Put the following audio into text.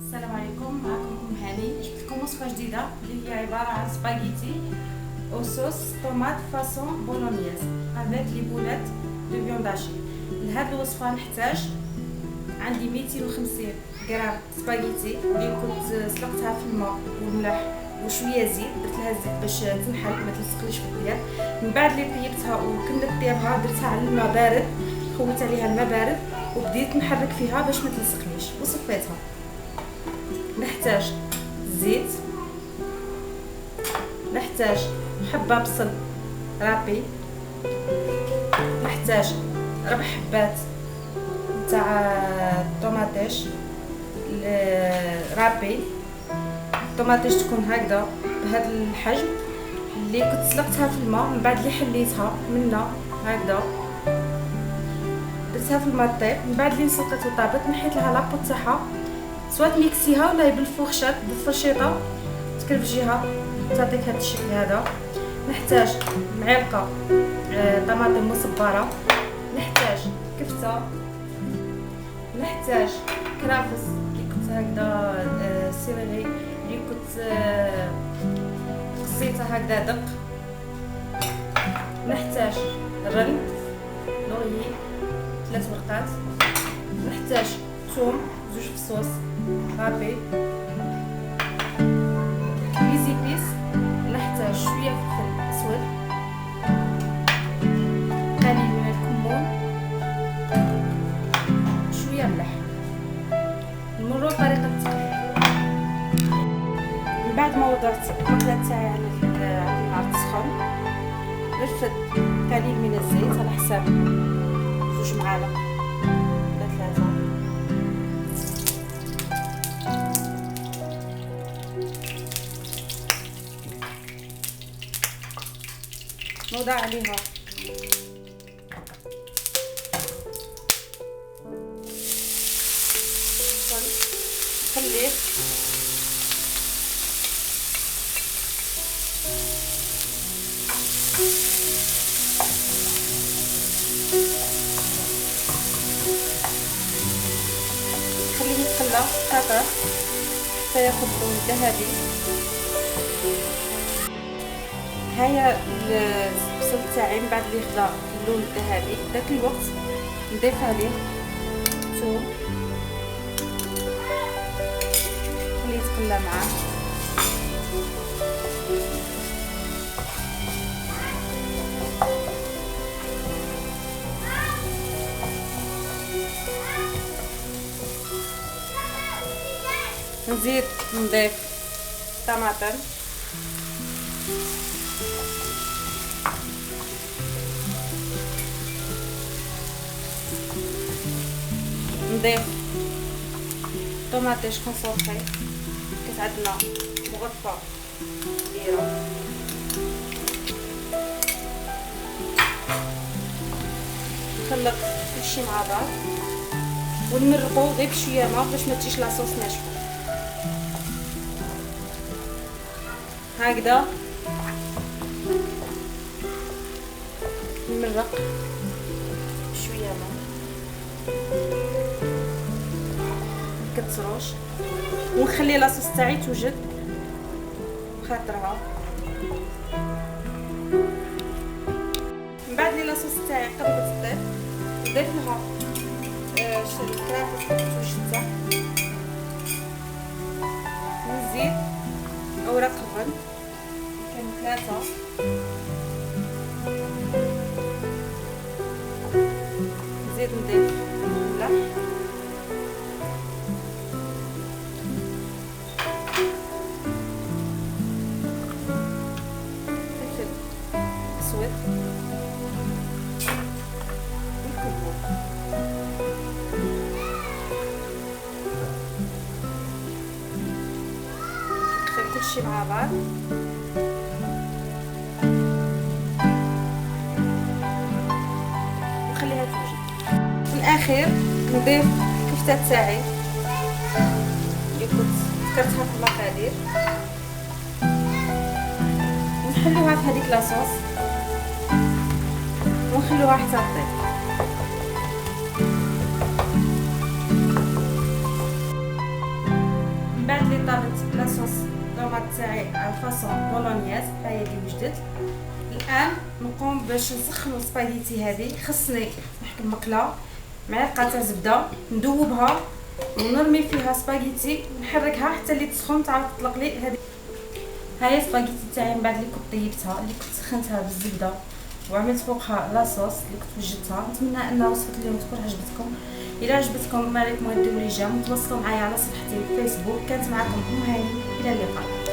السلام عليكم، معكم ام هاني. جبت لكم وصفه جديده اللي هي عباره عن سباغيتي او صوص طوماط فاصون بولونياز افيك لي بولات دو فيونداشي. لهاد الوصفه نحتاج عندي 250 غرام سباغيتي اللي كنت سلقتها في الماء والملح وشويه زيت. درت لها الزيت باش تنحل ما تلصقليش في الطياب. من بعد اللي طيبتها وكملت طيابها درتها على الماء بارد، خويت عليها الماء بارد وبديت نحرك فيها باش ما تلصقليش وصفيتها. نحتاج زيت، نحتاج حبة بصل رابي، نحتاج 4 حبات تاع طوماطيش رابي. الطوماطيش تكون هكذا بهذا الحجم اللي كنت سلقتها في الماء. من بعد اللي حليتها منها هكذا درتها في الماء طيب. من بعد اللي سلقت وطابت نحيت لها لابو تاعها، سواء ميكسيها ولا بالفرشاط بالفرشيطه تكرفجيها تعطيك هذا الشكل هذا. نحتاج معلقه طماطم مصبره، نحتاج كفته، نحتاج كرافس اللي كنت هكذا سيريغي اللي كنت قصيته هكذا دق، نحتاج رند لوري 3 ورقات، نحتاج ثوم 2 فصوص رابي، لي زيبيس، نحتاج شويه فلفل اسود، قليل من الكمون، شويه ملح. نمروا طريقه التقليد. من بعد ما وضعت المقله تاعي على النار تسخن رفد قليل من الزيت على حساب 2 معالق ولا 3. نوضع عليها نخليه يتخلى قطع حتى ياخذ لون ذهبي. هيا البصل تاعي من بعد اللي خدا اللون الذهبي داك الوقت نضيف عليه ثوم خليه يتقلى معاه. نزيد نضيف طماطم، نضيف طوماطيش كونسونطري كاس عندنا مغطى كبيره، نخلط كلشي مع بعض ونمرقو غير بشويه ماء باش ما تجيش لاصوص ناشفه هكذا. نمرق شويه ماء مكتروش ونخلي لاصوص تاعي توجد بخاطرها. من بعد لي لاصوص تاعي قربت تطيب نضيف لها الكرافس اللي توجدتها، نزيد اوراق الرند كانوا 3، نزيد نضيف الملح، فلفل اسود والكمون. ندخل كلشي مع بعض ونخليها توجد. في الاخير نضيف الكفته تاعي اللي كنت ذكرتها في المقادير ونحلوها في هذيك لاصوص ونخلوها حتى تطيب. طابت لاصوص طوماط تاعي على فاصون بولونياز، هاهي اللي وجدت. الان نقوم باش نسخنوا السباغيتي هذه. خصني نحك المقله معلقه تاع زبده ندوبها ونرمي فيها سباغيتي نحركها حتى اللي تسخن تعاود تطلق لي. هذه هاهي السباغيتي تاعي من بعد اللي كنت طيبتها، اللي كنت سخنتها بالزبده وعملت فوقها لاصوص اللي كنت وجدتها. نتمنى ان وصفه اليوم تكون عجبتكم. الى عجبتكم ما عليكم غير ديروا لي جيم وتواصلوا معايا على صفحتي في فيسبوك. كانت معكم ام هاني، الى اللقاء.